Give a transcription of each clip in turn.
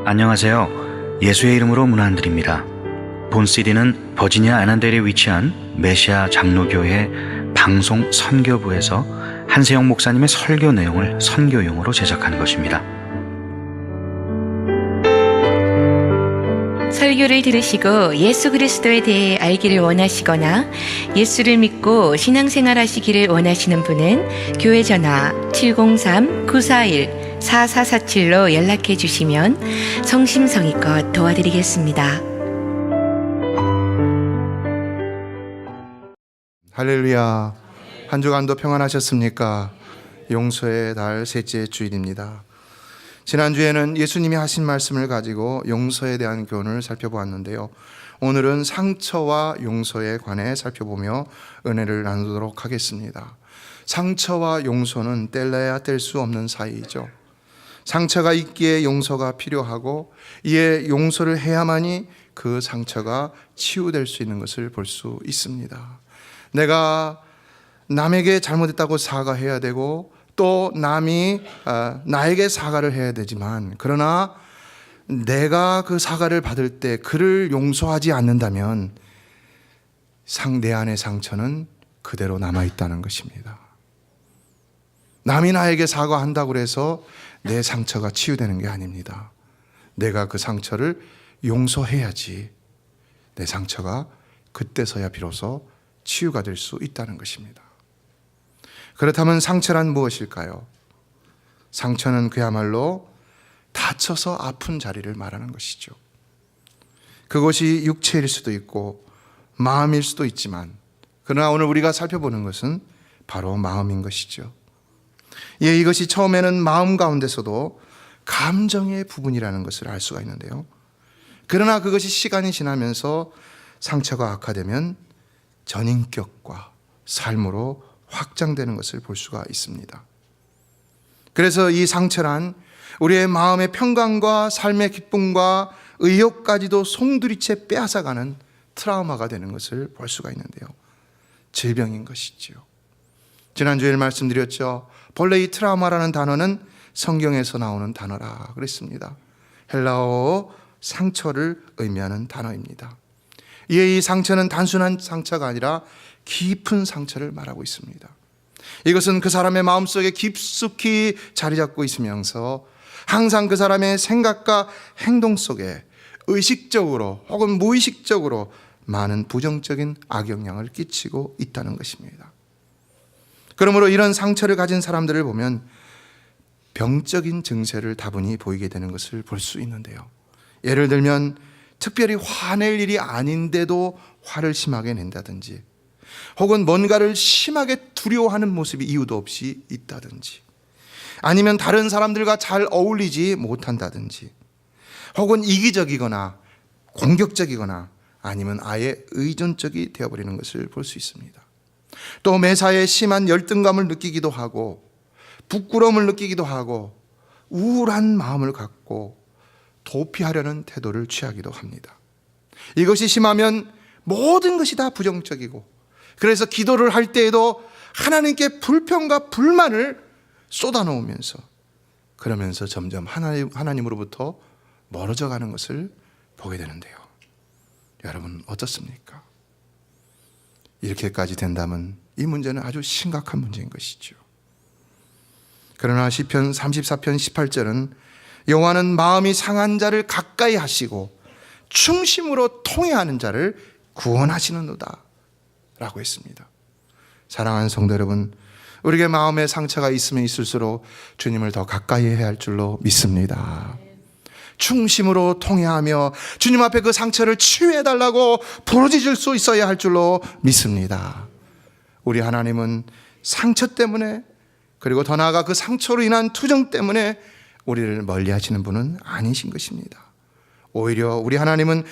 안녕하세요. 예수의 이름으로 문안 안 드립니다. 본 CD는 버지니아 애난델에 위치한 메시아 장로교회 방송 선교부에서 한세영 목사님의 설교 내용을 선교용으로 제작한 것입니다. 설교를 들으시고 예수 그리스도에 대해 알기를 원하시거나 예수를 믿고 신앙생활 하시기를 원하시는 분은 교회 전화 703-941-4447로 연락해 주시면 성심성의껏 도와드리겠습니다. 할렐루야. 한 주간도 평안하셨습니까? 용서의 달 셋째 주일입니다. 지난주에는 예수님이 하신 말씀을 가지고 용서에 대한 교훈을 살펴보았는데요. 오늘은 상처와 용서에 관해 살펴보며 은혜를 나누도록 하겠습니다. 상처와 용서는 뗄래야 뗄 수 없는 사이이죠. 상처가 있기에 용서가 필요하고 이에 용서를 해야만이 그 상처가 치유될 수 있는 것을 볼 수 있습니다. 내가 남에게 잘못했다고 사과해야 되고 또 남이 나에게 사과를 해야 되지만, 그러나 내가 그 사과를 받을 때 그를 용서하지 않는다면 내 안의 상처는 그대로 남아있다는 것입니다. 남이 나에게 사과한다고 해서 내 상처가 치유되는 게 아닙니다. 내가 그 상처를 용서해야지 내 상처가 그때서야 비로소 치유가 될 수 있다는 것입니다. 그렇다면 상처란 무엇일까요? 상처는 그야말로 다쳐서 아픈 자리를 말하는 것이죠. 그것이 육체일 수도 있고 마음일 수도 있지만, 그러나 오늘 우리가 살펴보는 것은 바로 마음인 것이죠. 예, 이것이 처음에는 마음 가운데서도 감정의 부분이라는 것을 알 수가 있는데요. 그러나 그것이 시간이 지나면서 상처가 악화되면 전인격과 삶으로 확장되는 것을 볼 수가 있습니다. 그래서 이 상처란 우리의 마음의 평강과 삶의 기쁨과 의욕까지도 송두리째 빼앗아가는 트라우마가 되는 것을 볼 수가 있는데요. 질병인 것이지요. 지난주에 말씀드렸죠. 본래 이 트라우마라는 단어는 성경에서 나오는 단어라 그랬습니다. 헬라어 상처를 의미하는 단어입니다. 이에 이 상처는 단순한 상처가 아니라 깊은 상처를 말하고 있습니다. 이것은 그 사람의 마음속에 깊숙이 자리 잡고 있으면서 항상 그 사람의 생각과 행동 속에 의식적으로 혹은 무의식적으로 많은 부정적인 악영향을 끼치고 있다는 것입니다. 그러므로 이런 상처를 가진 사람들을 보면 병적인 증세를 다분히 보이게 되는 것을 볼 수 있는데요. 예를 들면 특별히 화낼 일이 아닌데도 화를 심하게 낸다든지, 혹은 뭔가를 심하게 두려워하는 모습이 이유도 없이 있다든지, 아니면 다른 사람들과 잘 어울리지 못한다든지, 혹은 이기적이거나 공격적이거나 아니면 아예 의존적이 되어버리는 것을 볼 수 있습니다. 또 매사에 심한 열등감을 느끼기도 하고 부끄러움을 느끼기도 하고 우울한 마음을 갖고 도피하려는 태도를 취하기도 합니다. 이것이 심하면 모든 것이 다 부정적이고, 그래서 기도를 할 때에도 하나님께 불평과 불만을 쏟아놓으면서, 그러면서 점점 하나님으로부터 멀어져 가는 것을 보게 되는데요. 여러분 어떻습니까? 이렇게까지 된다면 이 문제는 아주 심각한 문제인 것이죠. 그러나 시편 34편 18절은 여호와는 마음이 상한 자를 가까이 하시고 충심으로 통회하는 자를 구원하시는도다 라고 했습니다. 사랑하는 성도 여러분, 우리에게 마음에 상처가 있으면 있을수록 주님을 더 가까이 해야 할 줄로 믿습니다. 충심으로 통회하며 주님 앞에 그 상처를 치유해달라고 부르짖을 수 있어야 할 줄로 믿습니다. 우리 하나님은 상처 때문에, 그리고 더 나아가 그 상처로 인한 투정 때문에 우리를 멀리 하시는 분은 아니신 것입니다. 오히려 우리 하나님은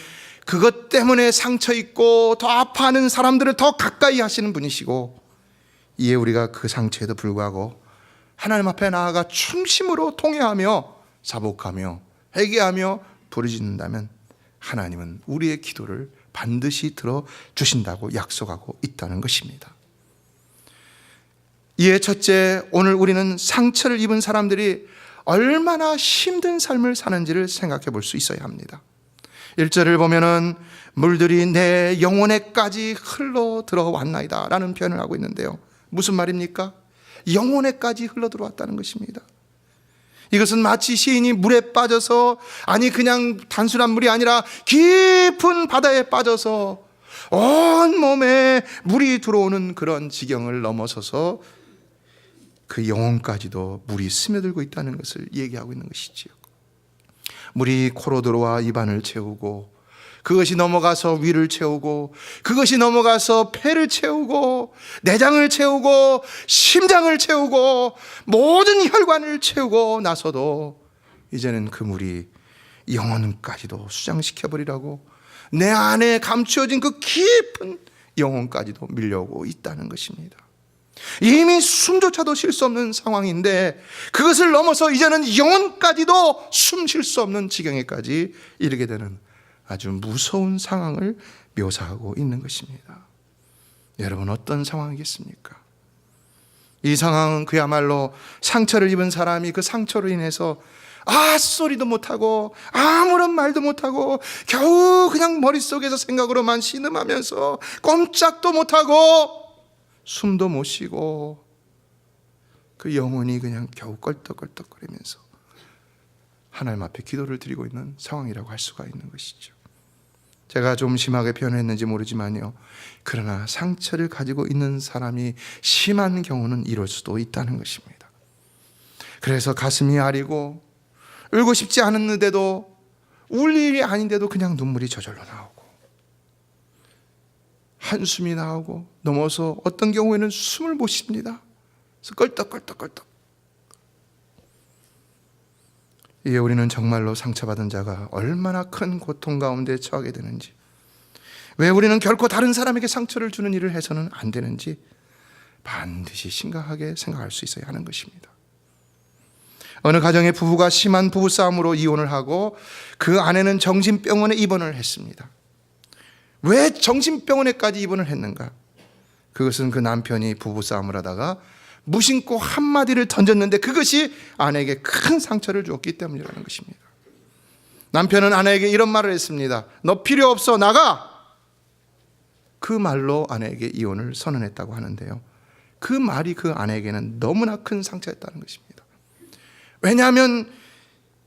그것 때문에 상처 있고 더 아파하는 사람들을 더 가까이 하시는 분이시고, 이에 우리가 그 상처에도 불구하고 하나님 앞에 나아가 충심으로 통회하며 자복하며 회개하며 부르짖는다면 하나님은 우리의 기도를 반드시 들어주신다고 약속하고 있다는 것입니다. 이에 첫째, 오늘 우리는 상처를 입은 사람들이 얼마나 힘든 삶을 사는지를 생각해 볼 수 있어야 합니다. 1절을 보면은 물들이 내 영혼에까지 흘러 들어왔나이다 라는 표현을 하고 있는데요, 무슨 말입니까? 영혼에까지 흘러 들어왔다는 것입니다. 이것은 마치 시인이 물에 빠져서, 아니 그냥 단순한 물이 아니라 깊은 바다에 빠져서 온 몸에 물이 들어오는 그런 지경을 넘어서서 그 영혼까지도 물이 스며들고 있다는 것을 얘기하고 있는 것이지요. 물이 코로 들어와 입안을 채우고, 그것이 넘어가서 위를 채우고, 그것이 넘어가서 폐를 채우고, 내장을 채우고, 심장을 채우고, 모든 혈관을 채우고 나서도 이제는 그 물이 영혼까지도 수장시켜버리라고, 내 안에 감추어진 그 깊은 영혼까지도 밀려오고 있다는 것입니다. 이미 숨조차도 쉴 수 없는 상황인데 그것을 넘어서 이제는 영혼까지도 숨 쉴 수 없는 지경에까지 이르게 되는 아주 무서운 상황을 묘사하고 있는 것입니다. 여러분, 어떤 상황이겠습니까? 이 상황은 그야말로 상처를 입은 사람이 그 상처로 인해서 소리도 못하고 아무런 말도 못하고 겨우 그냥 머릿속에서 생각으로만 신음하면서 꼼짝도 못하고 숨도 못 쉬고 그 영혼이 그냥 겨우 껄떡껄떡거리면서 하나님 앞에 기도를 드리고 있는 상황이라고 할 수가 있는 것이죠. 제가 좀 심하게 표현했는지 모르지만요, 그러나 상처를 가지고 있는 사람이 심한 경우는 이럴 수도 있다는 것입니다. 그래서 가슴이 아리고 울고 싶지 않았는데도, 울 일이 아닌데도 그냥 눈물이 저절로 나오고 한숨이 나오고, 넘어서 어떤 경우에는 숨을 못 쉽니다. 그래서 껄떡껄떡껄떡. 이게 우리는 정말로 상처받은 자가 얼마나 큰 고통 가운데 처하게 되는지, 왜 우리는 결코 다른 사람에게 상처를 주는 일을 해서는 안 되는지 반드시 심각하게 생각할 수 있어야 하는 것입니다. 어느 가정의 부부가 심한 부부싸움으로 이혼을 하고 그 아내는 정신병원에 입원을 했습니다. 왜 정신병원에까지 입원을 했는가? 그것은 그 남편이 부부싸움을 하다가 무심코 한마디를 던졌는데 그것이 아내에게 큰 상처를 주었기 때문이라는 것입니다. 남편은 아내에게 이런 말을 했습니다. 너 필요 없어, 나가! 그 말로 아내에게 이혼을 선언했다고 하는데요, 그 말이 그 아내에게는 너무나 큰 상처였다는 것입니다. 왜냐하면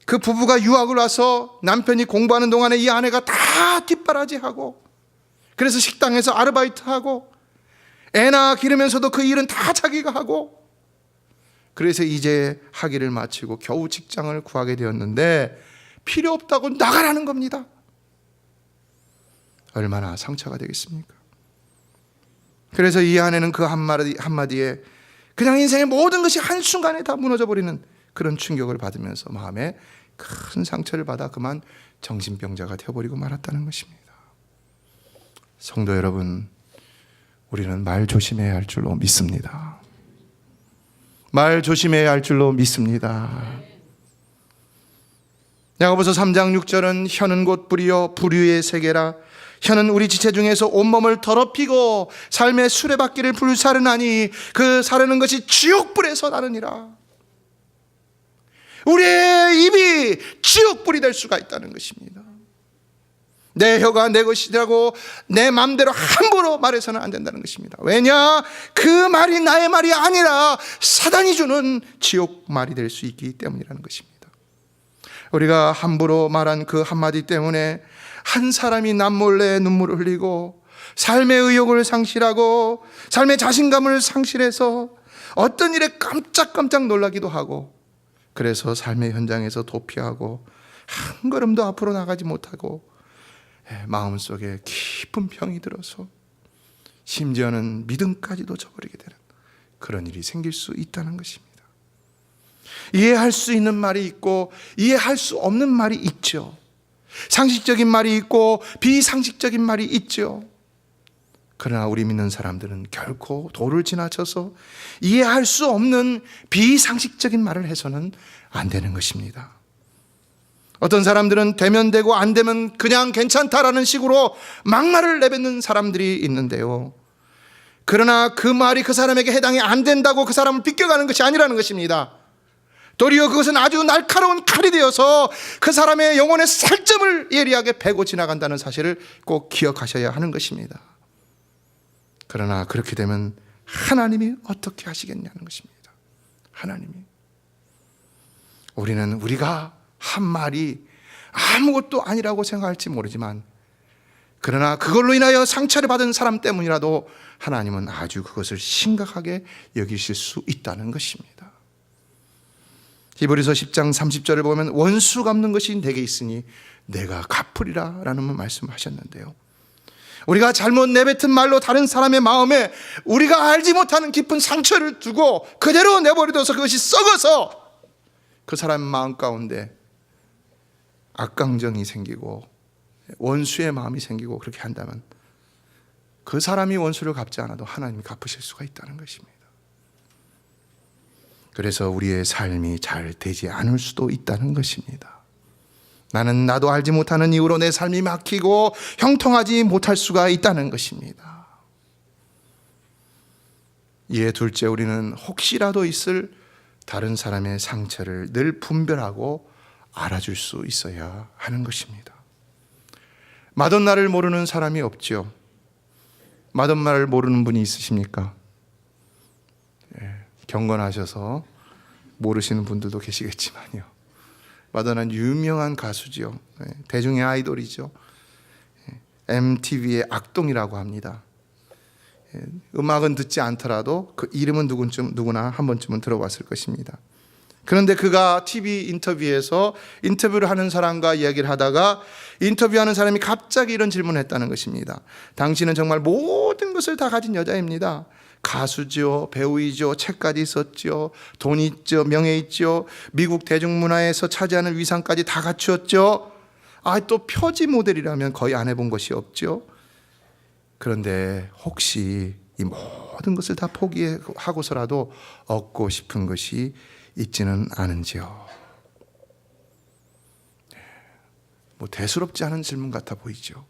그 부부가 유학을 와서 남편이 공부하는 동안에 이 아내가 다 뒷바라지하고, 그래서 식당에서 아르바이트하고 애나 기르면서도 그 일은 다 자기가 하고, 그래서 이제 학위를 마치고 겨우 직장을 구하게 되었는데 필요 없다고 나가라는 겁니다. 얼마나 상처가 되겠습니까? 그래서 이 아내는 그 한마디에 그냥 인생의 모든 것이 한순간에 다 무너져 버리는 그런 충격을 받으면서 마음에 큰 상처를 받아 그만 정신병자가 되어버리고 말았다는 것입니다. 성도 여러분, 우리는 말 조심해야 할 줄로 믿습니다. 말 조심해야 할 줄로 믿습니다. 야고보서 3장 6절은 혀는 곧 불이요 불의의 세계라. 혀는 우리 지체 중에서 온몸을 더럽히고 삶의 수레바퀴를 불사르나니 그 사르는 것이 지옥불에서 나느니라. 우리의 입이 지옥불이 될 수가 있다는 것입니다. 내 혀가 내 것이라고 내 마음대로 함부로 말해서는 안 된다는 것입니다. 왜냐? 그 말이 나의 말이 아니라 사단이 주는 지옥 말이 될 수 있기 때문이라는 것입니다. 우리가 함부로 말한 그 한마디 때문에 한 사람이 남몰래 눈물을 흘리고 삶의 의욕을 상실하고 삶의 자신감을 상실해서 어떤 일에 깜짝깜짝 놀라기도 하고, 그래서 삶의 현장에서 도피하고 한 걸음도 앞으로 나가지 못하고 마음속에 깊은 병이 들어서 심지어는 믿음까지도 저버리게 되는 그런 일이 생길 수 있다는 것입니다. 이해할 수 있는 말이 있고 이해할 수 없는 말이 있죠. 상식적인 말이 있고 비상식적인 말이 있죠. 그러나 우리 믿는 사람들은 결코 도를 지나쳐서 이해할 수 없는 비상식적인 말을 해서는 안 되는 것입니다. 어떤 사람들은 되면 되고 안 되면 그냥 괜찮다라는 식으로 막말을 내뱉는 사람들이 있는데요, 그러나 그 말이 그 사람에게 해당이 안 된다고 그 사람을 비껴가는 것이 아니라는 것입니다. 도리어 그것은 아주 날카로운 칼이 되어서 그 사람의 영혼의 살점을 예리하게 베고 지나간다는 사실을 꼭 기억하셔야 하는 것입니다. 그러나 그렇게 되면 하나님이 어떻게 하시겠냐는 것입니다. 하나님이. 우리는 우리가 한 말이 아무것도 아니라고 생각할지 모르지만, 그러나 그걸로 인하여 상처를 받은 사람 때문이라도 하나님은 아주 그것을 심각하게 여기실 수 있다는 것입니다. 히브리서 10장 30절을 보면 원수 갚는 것이 내게 있으니 내가 갚으리라 라는 말씀하셨는데요, 우리가 잘못 내뱉은 말로 다른 사람의 마음에 우리가 알지 못하는 깊은 상처를 두고 그대로 내버려둬서 그것이 썩어서 그 사람 마음 가운데 악감정이 생기고 원수의 마음이 생기고 그렇게 한다면 그 사람이 원수를 갚지 않아도 하나님이 갚으실 수가 있다는 것입니다. 그래서 우리의 삶이 잘 되지 않을 수도 있다는 것입니다. 나는 나도 알지 못하는 이유로 내 삶이 막히고 형통하지 못할 수가 있다는 것입니다. 이에 둘째, 우리는 혹시라도 있을 다른 사람의 상처를 늘 분별하고 알아줄 수 있어야 하는 것입니다. 마돈나를 모르는 사람이 없죠. 마돈나를 모르는 분이 있으십니까? 경건하셔서 모르시는 분들도 계시겠지만요, 마돈나는 유명한 가수죠. 대중의 아이돌이죠. MTV의 악동이라고 합니다. 음악은 듣지 않더라도 그 이름은 누구나 한 번쯤은 들어봤을 것입니다. 그런데 그가 TV 인터뷰에서 인터뷰를 하는 사람과 이야기를 하다가 인터뷰하는 사람이 갑자기 이런 질문을 했다는 것입니다. 당신은 정말 모든 것을 다 가진 여자입니다. 가수죠, 배우이죠, 책까지 썼죠, 돈 있죠, 명예 있죠, 미국 대중문화에서 차지하는 위상까지 다 갖추었죠. 또 표지 모델이라면 거의 안 해본 것이 없죠. 그런데 혹시 이 모든 것을 다 포기하고서라도 얻고 싶은 것이 있지는 않은지요? 대수롭지 않은 질문 같아 보이죠.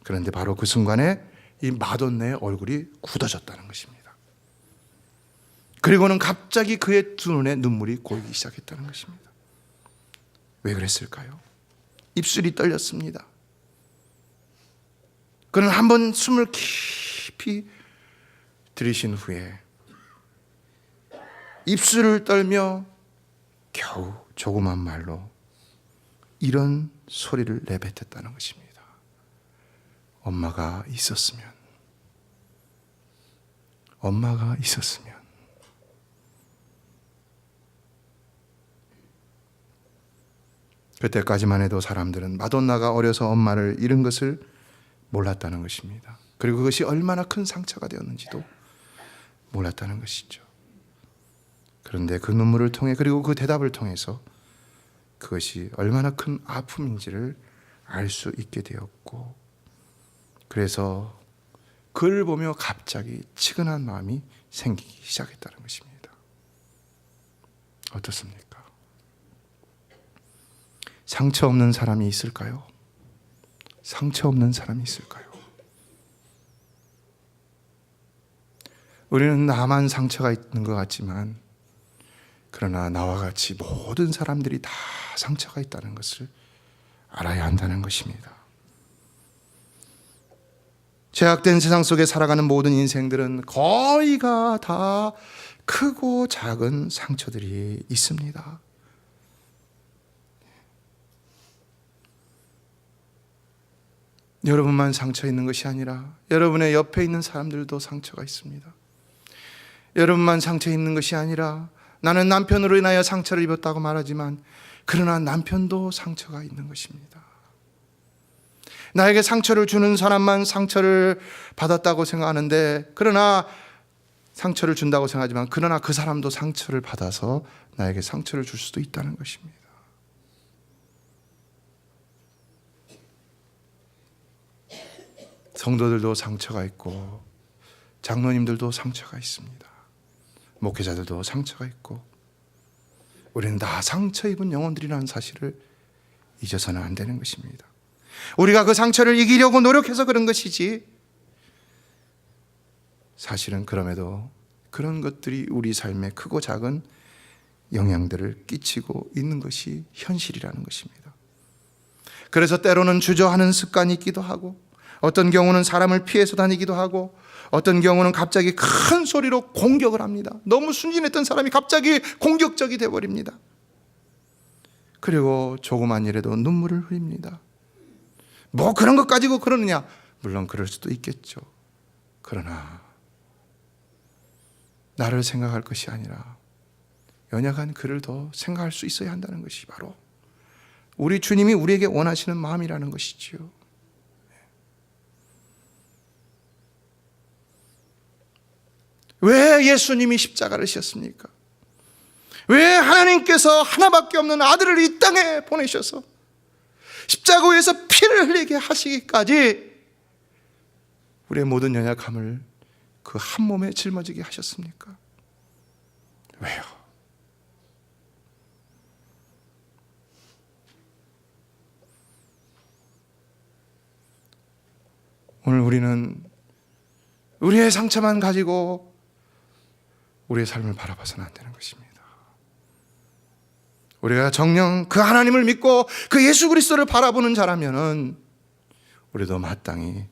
그런데 바로 그 순간에 이 마돈나의 얼굴이 굳어졌다는 것입니다. 그리고는 갑자기 그의 두 눈에 눈물이 고이기 시작했다는 것입니다. 왜 그랬을까요? 입술이 떨렸습니다. 그는 한번 숨을 깊이 들이신 후에 입술을 떨며 겨우 조그만 말로 이런 소리를 내뱉었다는 것입니다. 엄마가 있었으면, 엄마가 있었으면. 그때까지만 해도 사람들은 마돈나가 어려서 엄마를 잃은 것을 몰랐다는 것입니다. 그리고 그것이 얼마나 큰 상처가 되었는지도 몰랐다는 것이죠. 그런데 그 눈물을 통해, 그리고 그 대답을 통해서 그것이 얼마나 큰 아픔인지를 알 수 있게 되었고, 그래서 그를 보며 갑자기 측은한 마음이 생기기 시작했다는 것입니다. 어떻습니까? 상처 없는 사람이 있을까요? 상처 없는 사람이 있을까요? 우리는 나만 상처가 있는 것 같지만, 그러나 나와 같이 모든 사람들이 다 상처가 있다는 것을 알아야 한다는 것입니다. 죄악된 세상 속에 살아가는 모든 인생들은 거의가 다 크고 작은 상처들이 있습니다. 여러분만 상처 있는 것이 아니라 여러분의 옆에 있는 사람들도 상처가 있습니다. 여러분만 상처 있는 것이 아니라 나는 남편으로 인하여 상처를 입었다고 말하지만 그러나 남편도 상처가 있는 것입니다. 나에게 상처를 주는 사람만 상처를 받았다고 생각하는데, 그러나 상처를 준다고 생각하지만 그러나 그 사람도 상처를 받아서 나에게 상처를 줄 수도 있다는 것입니다. 성도들도 상처가 있고 장로님들도 상처가 있습니다. 목회자들도 상처가 있고, 우리는 다 상처 입은 영혼들이라는 사실을 잊어서는 안 되는 것입니다. 우리가 그 상처를 이기려고 노력해서 그런 것이지, 사실은 그럼에도 그런 것들이 우리 삶의 크고 작은 영향들을 끼치고 있는 것이 현실이라는 것입니다. 그래서 때로는 주저하는 습관이 있기도 하고, 어떤 경우는 사람을 피해서 다니기도 하고, 어떤 경우는 갑자기 큰 소리로 공격을 합니다. 너무 순진했던 사람이 갑자기 공격적이 되어버립니다. 그리고 조그만 일에도 눈물을 흘립니다. 뭐 그런 것 가지고 그러느냐? 물론 그럴 수도 있겠죠. 그러나 나를 생각할 것이 아니라 연약한 그를 더 생각할 수 있어야 한다는 것이 바로 우리 주님이 우리에게 원하시는 마음이라는 것이지요. 왜 예수님이 십자가를 지셨습니까? 왜 하나님께서 하나밖에 없는 아들을 이 땅에 보내셔서 십자가 위에서 피를 흘리게 하시기까지 우리의 모든 연약함을 그 한 몸에 짊어지게 하셨습니까? 왜요? 오늘 우리는 우리의 상처만 가지고 우리의 삶을 바라봐서는 안 되는 것입니다. 우리가 정녕 그 하나님을 믿고 그 예수 그리스도를 바라보는 자라면은 우리도 마땅히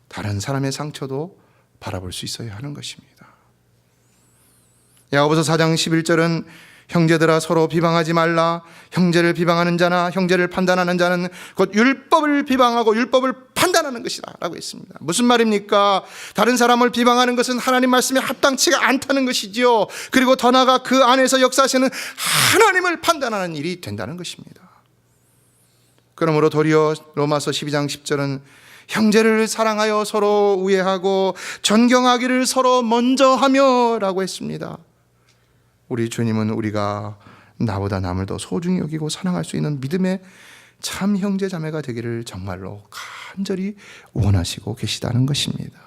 다른 사람의 상처도 바라볼 수 있어야 하는 것입니다. 야고보서 4장 11절은 형제들아 서로 비방하지 말라. 형제를 비방하는 자나 형제를 판단하는 자는 곧 율법을 비방하고 율법을 판단하는 것이다 라고 했습니다. 무슨 말입니까? 다른 사람을 비방하는 것은 하나님 말씀에 합당치가 않다는 것이지요. 그리고 더 나아가 그 안에서 역사하시는 하나님을 판단하는 일이 된다는 것입니다. 그러므로 도리어 로마서 12장 10절은 형제를 사랑하여 서로 우애하고 존경하기를 서로 먼저 하며 라고 했습니다. 우리 주님은 우리가 나보다 남을 더 소중히 여기고 사랑할 수 있는 믿음의 참 형제 자매가 되기를 정말로 간절히 원하시고 계시다는 것입니다.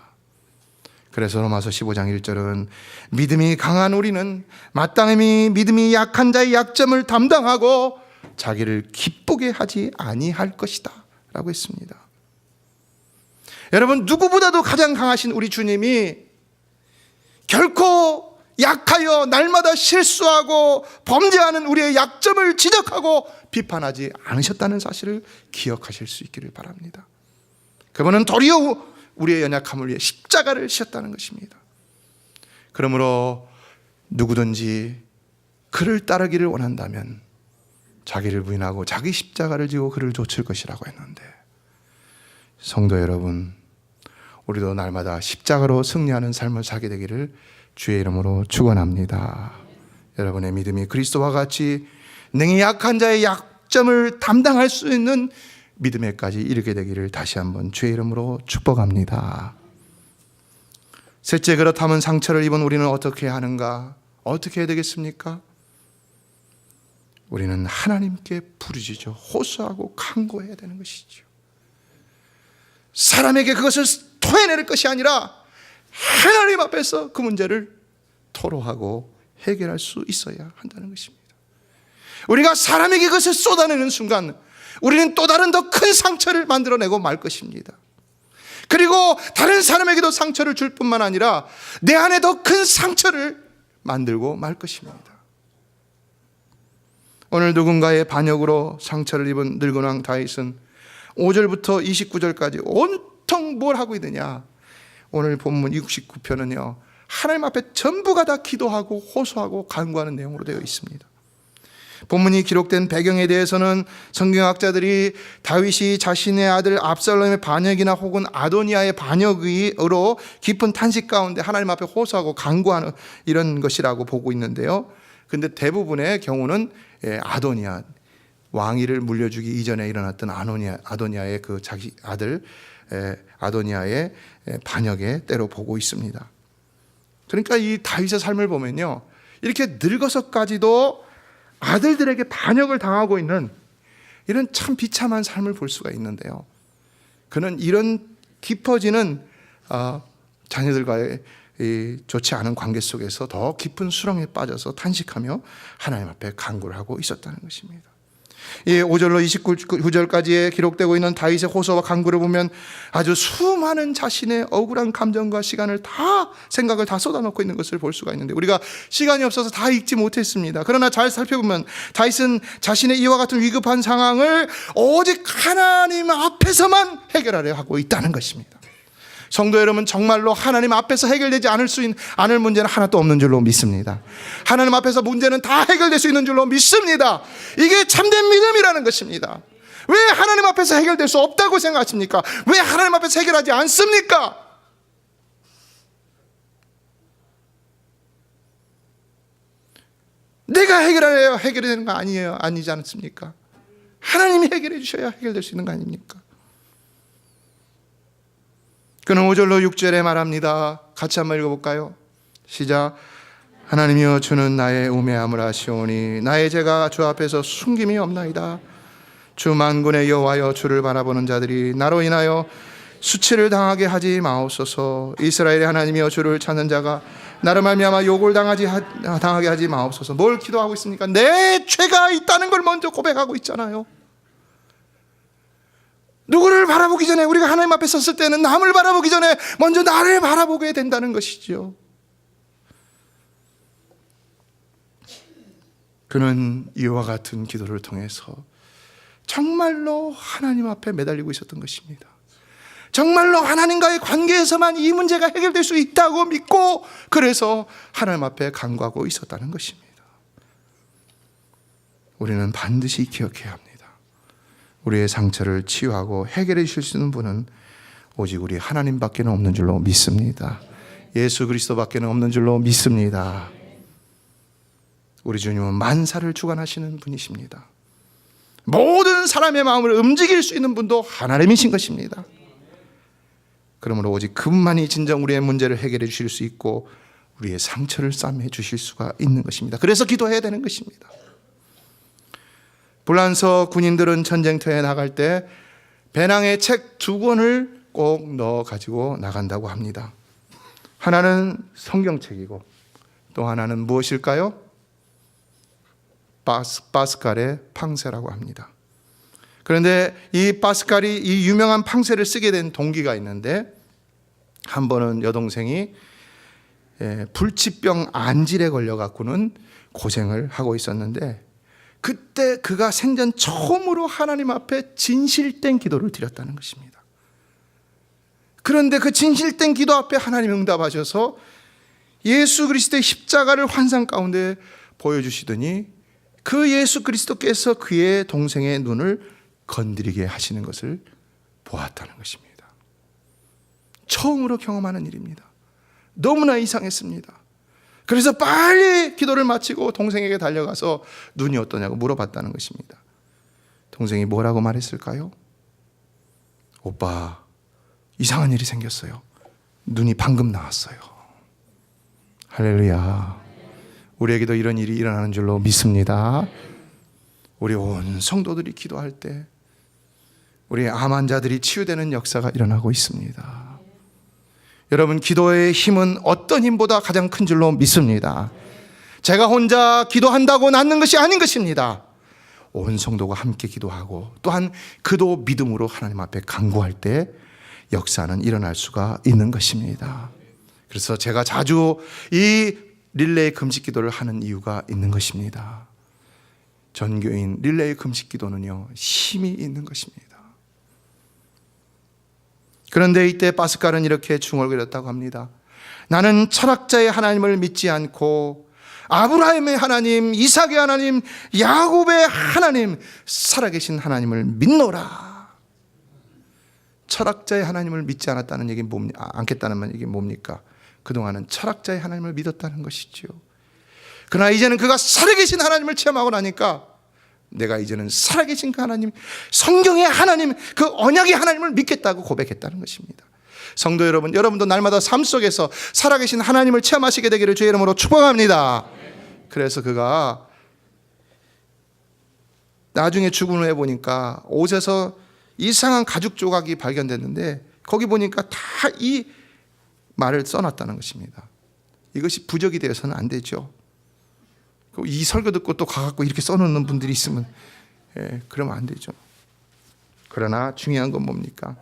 그래서 로마서 15장 1절은 믿음이 강한 우리는 마땅히 믿음이 약한 자의 약점을 담당하고 자기를 기쁘게 하지 아니할 것이다 라고 했습니다. 여러분, 누구보다도 가장 강하신 우리 주님이 결코 약하여 날마다 실수하고 범죄하는 우리의 약점을 지적하고 비판하지 않으셨다는 사실을 기억하실 수 있기를 바랍니다. 그분은 도리어 우리의 연약함을 위해 십자가를 지셨다는 것입니다. 그러므로 누구든지 그를 따르기를 원한다면 자기를 부인하고 자기 십자가를 지고 그를 좇을 것이라고 했는데, 성도 여러분, 우리도 날마다 십자가로 승리하는 삶을 살게 되기를 주의 이름으로 축원합니다. 여러분의 믿음이 그리스도와 같이 능히 약한 자의 약점을 담당할 수 있는 믿음에까지 이르게 되기를 다시 한번 주의 이름으로 축복합니다. 셋째, 그렇다면 상처를 입은 우리는 어떻게 해야 하는가? 어떻게 해야 되겠습니까? 우리는 하나님께 부르짖어 호소하고 간구해야 되는 것이죠. 사람에게 그것을 토해낼 것이 아니라 하나님 앞에서 그 문제를 토로하고 해결할 수 있어야 한다는 것입니다. 우리가 사람에게 그것을 쏟아내는 순간 우리는 또 다른 더 큰 상처를 만들어내고 말 것입니다. 그리고 다른 사람에게도 상처를 줄 뿐만 아니라 내 안에 더 큰 상처를 만들고 말 것입니다. 오늘 누군가의 반역으로 상처를 입은 늙은 왕 다윗은 5절부터 29절까지 온통 뭘 하고 있느냐? 오늘 본문 69편은요, 하나님 앞에 전부가 다 기도하고 호소하고 간구하는 내용으로 되어 있습니다. 본문이 기록된 배경에 대해서는 성경학자들이 다윗이 자신의 아들 압살롬의 반역이나 혹은 아도니아의 반역으로 깊은 탄식 가운데 하나님 앞에 호소하고 간구하는 이런 것이라고 보고 있는데요. 근데 대부분의 경우는 아도니아, 왕위를 물려주기 이전에 일어났던 아도니아의 그 자기 아들 아도니아의 반역의 때로 보고 있습니다. 그러니까 이 다윗의 삶을 보면요, 이렇게 늙어서까지도 아들들에게 반역을 당하고 있는 이런 참 비참한 삶을 볼 수가 있는데요, 그는 이런 깊어지는 자녀들과의 좋지 않은 관계 속에서 더 깊은 수렁에 빠져서 탄식하며 하나님 앞에 간구를 하고 있었다는 것입니다. 이 5절로 29절까지에 기록되고 있는 다윗의 호소와 간구를 보면 아주 수많은 자신의 억울한 감정과 시간을 다 생각을 다 쏟아놓고 있는 것을 볼 수가 있는데 우리가 시간이 없어서 다 읽지 못했습니다. 그러나 잘 살펴보면 다윗은 자신의 이와 같은 위급한 상황을 오직 하나님 앞에서만 해결하려 하고 있다는 것입니다. 성도 여러분, 정말로 하나님 앞에서 해결되지 않을 문제는 하나도 없는 줄로 믿습니다. 하나님 앞에서 문제는 다 해결될 수 있는 줄로 믿습니다. 이게 참된 믿음이라는 것입니다. 왜 하나님 앞에서 해결될 수 없다고 생각하십니까? 왜 하나님 앞에서 해결하지 않습니까? 내가 해결해야 해결되는 거 아니에요? 아니지 않습니까? 하나님이 해결해 주셔야 해결될 수 있는 거 아닙니까? 그는 5절로 6절에 말합니다. 같이 한번 읽어볼까요? 시작. 하나님이여, 주는 나의 우매함을 아시오니 나의 죄가 주 앞에서 숨김이 없나이다. 주 만군의 여호와여, 주를 바라보는 자들이 나로 인하여 수치를 당하게 하지 마옵소서. 이스라엘의 하나님이여, 주를 찾는 자가 나로 말미암아 욕을 당하게 하지 마옵소서. 뭘 기도하고 있습니까? 내 죄가 있다는 걸 먼저 고백하고 있잖아요. 누구를 바라보기 전에, 우리가 하나님 앞에 섰을 때는 남을 바라보기 전에 먼저 나를 바라보게 된다는 것이죠. 그는 이와 같은 기도를 통해서 정말로 하나님 앞에 매달리고 있었던 것입니다. 정말로 하나님과의 관계에서만 이 문제가 해결될 수 있다고 믿고, 그래서 하나님 앞에 간구하고 있었다는 것입니다. 우리는 반드시 기억해야 합니다. 우리의 상처를 치유하고 해결해 주실 수 있는 분은 오직 우리 하나님밖에 없는 줄로 믿습니다. 예수 그리스도밖에 없는 줄로 믿습니다. 우리 주님은 만사를 주관하시는 분이십니다. 모든 사람의 마음을 움직일 수 있는 분도 하나님이신 것입니다. 그러므로 오직 그분만이 진정 우리의 문제를 해결해 주실 수 있고 우리의 상처를 싸매 주실 수가 있는 것입니다. 그래서 기도해야 되는 것입니다. 불란서 군인들은 전쟁터에 나갈 때 배낭에 책 2권을 꼭 넣어 가지고 나간다고 합니다. 하나는 성경책이고 또 하나는 무엇일까요? 파스칼의 팡세라고 합니다. 그런데 이 파스칼이 이 유명한 팡세를 쓰게 된 동기가 있는데, 한 번은 여동생이 불치병 안질에 걸려 갖고는 고생을 하고 있었는데, 그때 그가 생전 처음으로 하나님 앞에 진실된 기도를 드렸다는 것입니다. 그런데 그 진실된 기도 앞에 하나님이 응답하셔서 예수 그리스도의 십자가를 환상 가운데 보여주시더니 그 예수 그리스도께서 그의 동생의 눈을 건드리게 하시는 것을 보았다는 것입니다. 처음으로 경험하는 일입니다. 너무나 이상했습니다. 그래서 빨리 기도를 마치고 동생에게 달려가서 눈이 어떠냐고 물어봤다는 것입니다. 동생이 뭐라고 말했을까요? 오빠, 이상한 일이 생겼어요. 눈이 방금 나왔어요. 할렐루야. 우리에게도 이런 일이 일어나는 줄로 믿습니다. 우리 온 성도들이 기도할 때 우리의 암 환자들이 치유되는 역사가 일어나고 있습니다. 여러분, 기도의 힘은 어떤 힘보다 가장 큰 줄로 믿습니다. 제가 혼자 기도한다고 낫는 것이 아닌 것입니다. 온 성도가 함께 기도하고 또한 그도 믿음으로 하나님 앞에 간구할 때 역사는 일어날 수가 있는 것입니다. 그래서 제가 자주 이 릴레이 금식 기도를 하는 이유가 있는 것입니다. 전교인 릴레이 금식 기도는요, 힘이 있는 것입니다. 그런데 이때 파스칼은 이렇게 중얼거렸다고 합니다. 나는 철학자의 하나님을 믿지 않고 아브라함의 하나님, 이삭의 하나님, 야곱의 하나님, 살아계신 하나님을 믿노라. 철학자의 하나님을 믿지 않았다는 얘기는 않겠다는 얘기는 뭡니까? 그동안은 철학자의 하나님을 믿었다는 것이지요. 그러나 이제는 그가 살아계신 하나님을 체험하고 나니까 내가 이제는 살아계신 그 하나님, 성경의 하나님, 그 언약의 하나님을 믿겠다고 고백했다는 것입니다. 성도 여러분, 여러분도 날마다 삶 속에서 살아계신 하나님을 체험하시게 되기를 주의 이름으로 축복합니다. 그래서 그가 나중에 죽은 후에 보니까 옷에서 이상한 가죽 조각이 발견됐는데 거기 보니까 다 이 말을 써놨다는 것입니다. 이것이 부적이 되어서는 안 되죠. 이 설교 듣고 또 가갖고 이렇게 써놓는 분들이 있으면 그러면 안 되죠. 그러나 중요한 건 뭡니까?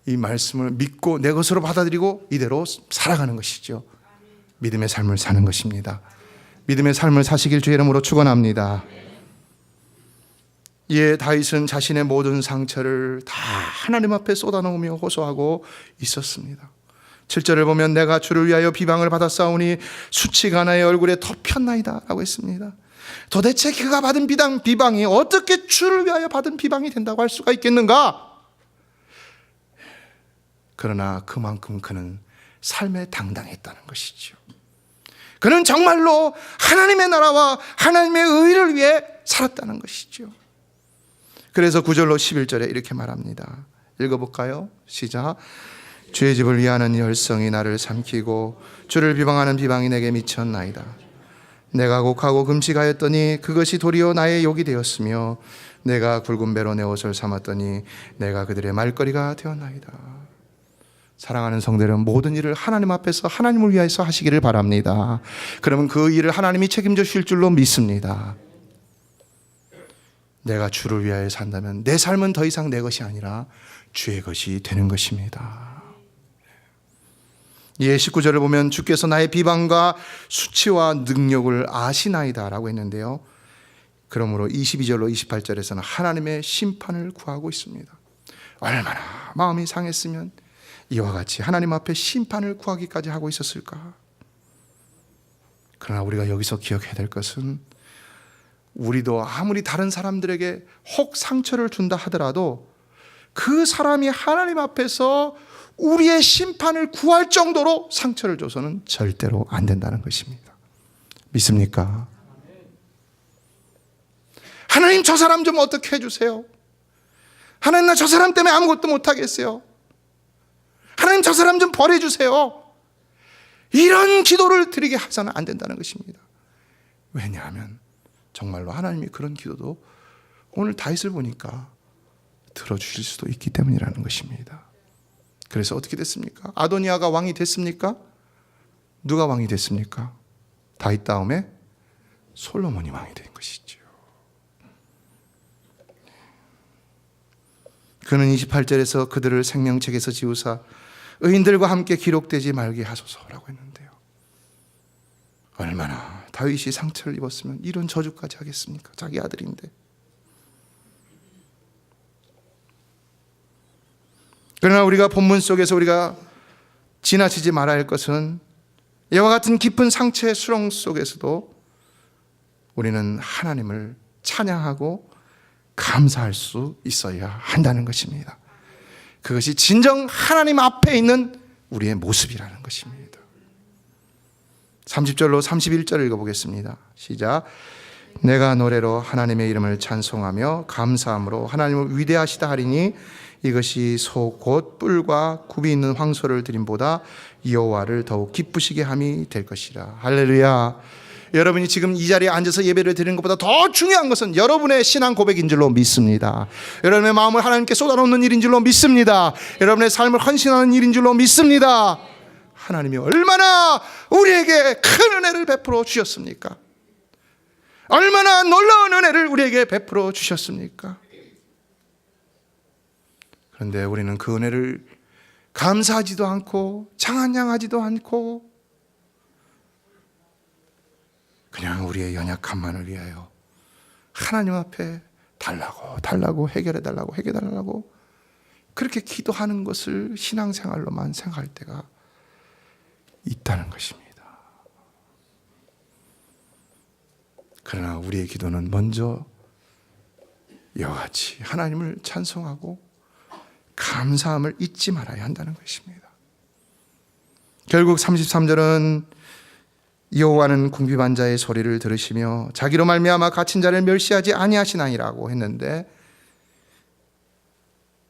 이 말씀을 믿고 내 것으로 받아들이고 이대로 살아가는 것이죠. 믿음의 삶을 사는 것입니다. 믿음의 삶을 사시길 주의 이름으로 축원합니다. 이에 다윗은 자신의 모든 상처를 다 하나님 앞에 쏟아놓으며 호소하고 있었습니다. 7절을 보면 내가 주를 위하여 비방을 받았사오니 수치가 나의 얼굴에 덮였나이다 라고 했습니다. 도대체 그가 받은 비방이 어떻게 주를 위하여 받은 비방이 된다고 할 수가 있겠는가? 그러나 그만큼 그는 삶에 당당했다는 것이죠. 그는 정말로 하나님의 나라와 하나님의 의를 위해 살았다는 것이죠. 그래서 9절로 11절에 이렇게 말합니다. 읽어볼까요? 시작. 주의 집을 위하는 열성이 나를 삼키고 주를 비방하는 비방이 내게 미쳤나이다. 내가 곡하고 금식하였더니 그것이 도리어 나의 욕이 되었으며 내가 굵은 배로 내 옷을 삼았더니 내가 그들의 말거리가 되었나이다. 사랑하는 성도들은 모든 일을 하나님 앞에서 하나님을 위해서 하시기를 바랍니다. 그러면 그 일을 하나님이 책임져 주실 줄로 믿습니다. 내가 주를 위하여 산다면 내 삶은 더 이상 내 것이 아니라 주의 것이 되는 것입니다. 예, 19절을 보면 주께서 나의 비방과 수치와 능력을 아시나이다 라고 했는데요. 그러므로 22절로 28절에서는 하나님의 심판을 구하고 있습니다. 얼마나 마음이 상했으면 이와 같이 하나님 앞에 심판을 구하기까지 하고 있었을까? 그러나 우리가 여기서 기억해야 될 것은 우리도 아무리 다른 사람들에게 혹 상처를 준다 하더라도 그 사람이 하나님 앞에서 우리의 심판을 구할 정도로 상처를 줘서는 절대로 안 된다는 것입니다. 믿습니까? 하나님 저 사람 좀 어떻게 해주세요. 하나님 나 저 사람 때문에 아무것도 못하겠어요. 하나님 저 사람 좀 버려주세요. 이런 기도를 드리게 해서는 안 된다는 것입니다. 왜냐하면 정말로 하나님이 그런 기도도 오늘 다윗을 보니까 들어주실 수도 있기 때문이라는 것입니다. 그래서 어떻게 됐습니까? 아도니아가 왕이 됐습니까? 누가 왕이 됐습니까? 다윗 다음에 솔로몬이 왕이 된 것이죠. 그는 28절에서 그들을 생명책에서 지우사 의인들과 함께 기록되지 말게 하소서라고 했는데요. 얼마나 다윗이 상처를 입었으면 이런 저주까지 하겠습니까? 자기 아들인데. 그러나 우리가 본문 속에서 우리가 지나치지 말아야 할 것은 이와 같은 깊은 상처의 수렁 속에서도 우리는 하나님을 찬양하고 감사할 수 있어야 한다는 것입니다. 그것이 진정 하나님 앞에 있는 우리의 모습이라는 것입니다. 30절로 31절을 읽어보겠습니다. 시작. 내가 노래로 하나님의 이름을 찬송하며 감사함으로 하나님을 위대하시다 하리니 이것이 소 곧 뿔과 굽이 있는 황소를 드림보다 여호와를 더욱 기쁘시게 함이 될 것이라. 할렐루야. 여러분이 지금 이 자리에 앉아서 예배를 드리는 것보다 더 중요한 것은 여러분의 신앙 고백인 줄로 믿습니다. 여러분의 마음을 하나님께 쏟아놓는 일인 줄로 믿습니다. 여러분의 삶을 헌신하는 일인 줄로 믿습니다. 하나님이 얼마나 우리에게 큰 은혜를 베풀어 주셨습니까? 얼마나 놀라운 은혜를 우리에게 베풀어 주셨습니까? 그런데 우리는 그 은혜를 감사하지도 않고 찬양하지도 않고 그냥 우리의 연약함만을 위하여 하나님 앞에 달라고 해결해달라고 그렇게 기도하는 것을 신앙생활로만 생각할 때가 있다는 것입니다. 그러나 우리의 기도는 먼저 이와 같이 하나님을 찬송하고 감사함을 잊지 말아야 한다는 것입니다. 결국 33절은 여호와는 궁핍한 자의 소리를 들으시며 자기로 말미암아 갇힌 자를 멸시하지 아니하시나이라고 했는데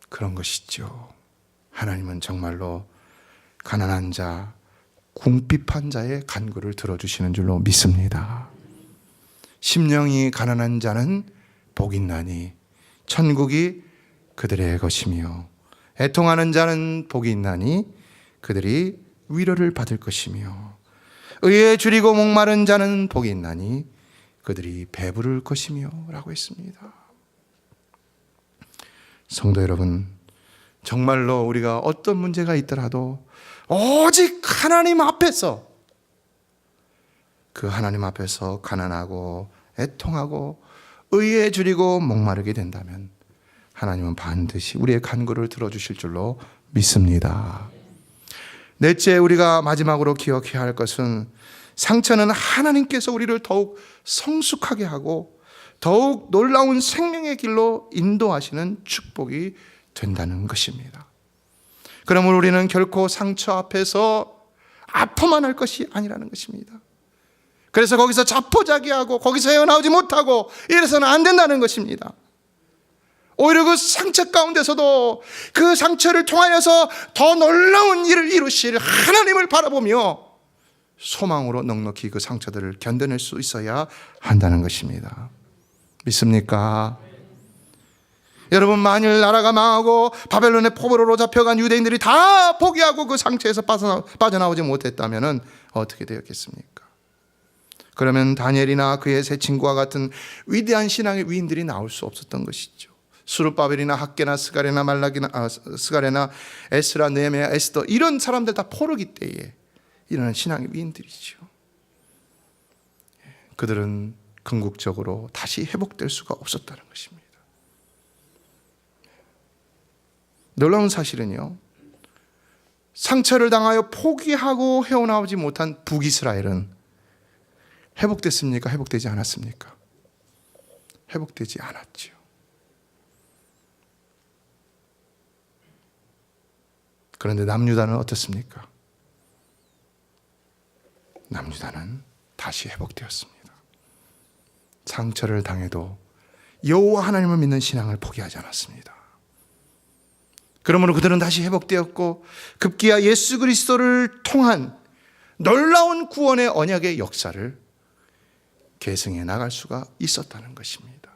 그런 것이죠. 하나님은 정말로 가난한 자, 궁핍한 자의 간구를 들어주시는 줄로 믿습니다. 심령이 가난한 자는 복 있나니 천국이 그들의 것이며 애통하는 자는 복이 있나니 그들이 위로를 받을 것이며 의에 줄이고 목마른 자는 복이 있나니 그들이 배부를 것이며 라고 했습니다. 성도 여러분, 정말로 우리가 어떤 문제가 있더라도 오직 하나님 앞에서, 그 하나님 앞에서 가난하고 애통하고 의에 줄이고 목마르게 된다면 하나님은 반드시 우리의 간구를 들어주실 줄로 믿습니다. 넷째, 우리가 마지막으로 기억해야 할 것은 상처는 하나님께서 우리를 더욱 성숙하게 하고 더욱 놀라운 생명의 길로 인도하시는 축복이 된다는 것입니다. 그러므로 우리는 결코 상처 앞에서 아파만 할 것이 아니라는 것입니다. 그래서 거기서 자포자기하고 거기서 헤어나오지 못하고 이래서는 안 된다는 것입니다. 오히려 그 상처 가운데서도 그 상처를 통하여서 더 놀라운 일을 이루실 하나님을 바라보며 소망으로 넉넉히 그 상처들을 견뎌낼 수 있어야 한다는 것입니다. 믿습니까? 여러분, 만일 나라가 망하고 바벨론의 포로로 잡혀간 유대인들이 다 포기하고 그 상처에서 빠져나오지 못했다면 어떻게 되었겠습니까? 그러면 다니엘이나 그의 세 친구와 같은 위대한 신앙의 위인들이 나올 수 없었던 것이죠. 수르바벨이나 학개나 스가랴나 에스라, 느헤미야, 에스더, 이런 사람들 다 포로기 때에 일어난 신앙의 위인들이죠. 그들은 궁극적으로 다시 회복될 수가 없었다는 것입니다. 놀라운 사실은요, 상처를 당하여 포기하고 헤어나오지 못한 북이스라엘은 회복됐습니까? 회복되지 않았습니까? 회복되지 않았죠. 그런데 남유다는 어떻습니까? 남유다는 다시 회복되었습니다. 상처를 당해도 여호와 하나님을 믿는 신앙을 포기하지 않았습니다. 그러므로 그들은 다시 회복되었고 급기야 예수 그리스도를 통한 놀라운 구원의 언약의 역사를 계승해 나갈 수가 있었다는 것입니다.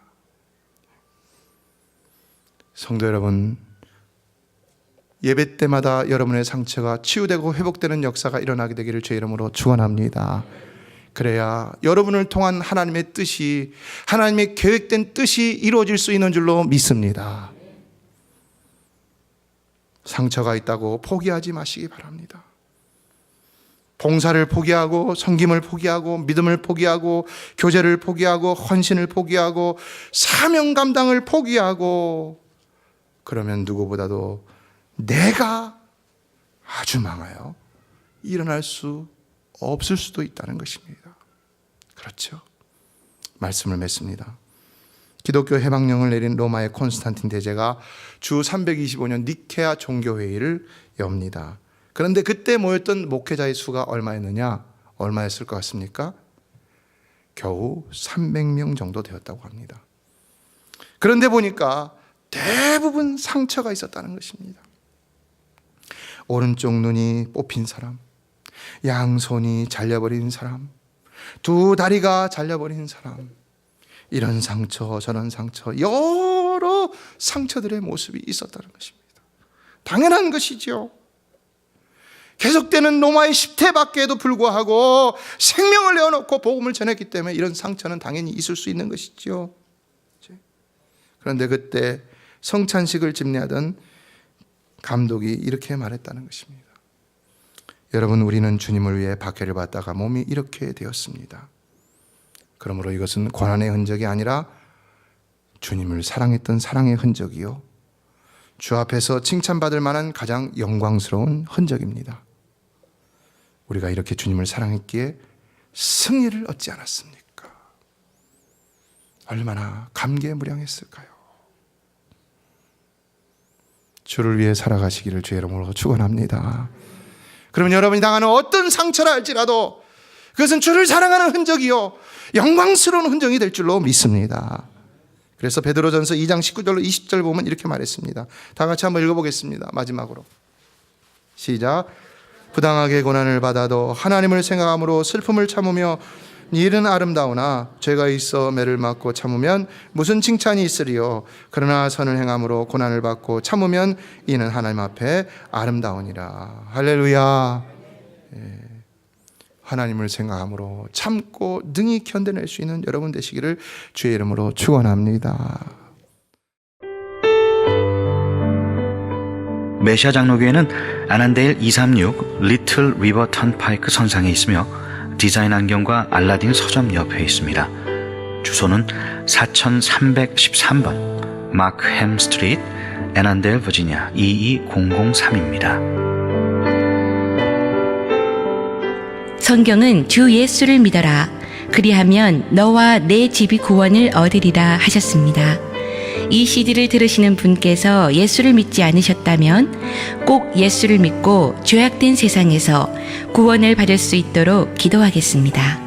성도 여러분, 예배 때마다 여러분의 상처가 치유되고 회복되는 역사가 일어나게 되기를 주의 이름으로 축원합니다. 그래야 여러분을 통한 하나님의 뜻이, 하나님의 계획된 뜻이 이루어질 수 있는 줄로 믿습니다. 상처가 있다고 포기하지 마시기 바랍니다. 봉사를 포기하고 섬김을 포기하고 믿음을 포기하고 교제를 포기하고 헌신을 포기하고 사명 감당을 포기하고 그러면 누구보다도 내가 아주 망하여 일어날 수 없을 수도 있다는 것입니다. 그렇죠? 말씀을 맺습니다. 기독교 해방령을 내린 로마의 콘스탄틴 대제가 주 325년 니케아 종교회의를 엽니다. 그런데 그때 모였던 목회자의 수가 얼마였느냐? 얼마였을 것 같습니까? 겨우 300명 정도 되었다고 합니다. 그런데 보니까 대부분 상처가 있었다는 것입니다. 오른쪽 눈이 뽑힌 사람, 양손이 잘려버린 사람, 두 다리가 잘려버린 사람, 이런 상처 저런 상처, 여러 상처들의 모습이 있었다는 것입니다. 당연한 것이죠. 계속되는 로마의 십태밖에에도 불구하고 생명을 내어놓고 복음을 전했기 때문에 이런 상처는 당연히 있을 수 있는 것이죠. 그런데 그때 성찬식을 집례하던 감독이 이렇게 말했다는 것입니다. 여러분, 우리는 주님을 위해 박해를 받다가 몸이 이렇게 되었습니다. 그러므로 이것은 고난의 흔적이 아니라 주님을 사랑했던 사랑의 흔적이요, 주 앞에서 칭찬받을 만한 가장 영광스러운 흔적입니다. 우리가 이렇게 주님을 사랑했기에 승리를 얻지 않았습니까? 얼마나 감개무량했을까요? 주를 위해 살아가시기를 주의 이름으로 축원합니다. 그러면 여러분이 당하는 어떤 상처라 할지라도 그것은 주를 사랑하는 흔적이요, 영광스러운 흔적이 될 줄로 믿습니다. 그래서 베드로전서 2장 19절로 20절 보면 이렇게 말했습니다. 다 같이 한번 읽어보겠습니다. 마지막으로 시작. 부당하게 고난을 받아도 하나님을 생각함으로 슬픔을 참으며 일은 아름다우나 죄가 있어 매를 맞고 참으면 무슨 칭찬이 있으리요. 그러나 선을 행함으로 고난을 받고 참으면 이는 하나님 앞에 아름다우니라. 할렐루야. 하나님을 생각함으로 참고 능히 견뎌낼 수 있는 여러분 되시기를 주의 이름으로 축원합니다. 메시아 장로교회는 아난데일 236 리틀 리버 턴파이크 선상에 있으며 디자인 안경과 알라딘 서점 옆에 있습니다. 주소는 4313번 마크햄 스트리트, 애난데일, 버지니아 22003입니다. 성경은 주 예수를 믿어라. 그리하면 너와 내 집이 구원을 얻으리라 하셨습니다. 이 CD를 들으시는 분께서 예수를 믿지 않으셨다면 꼭 예수를 믿고 죄악된 세상에서 구원을 받을 수 있도록 기도하겠습니다.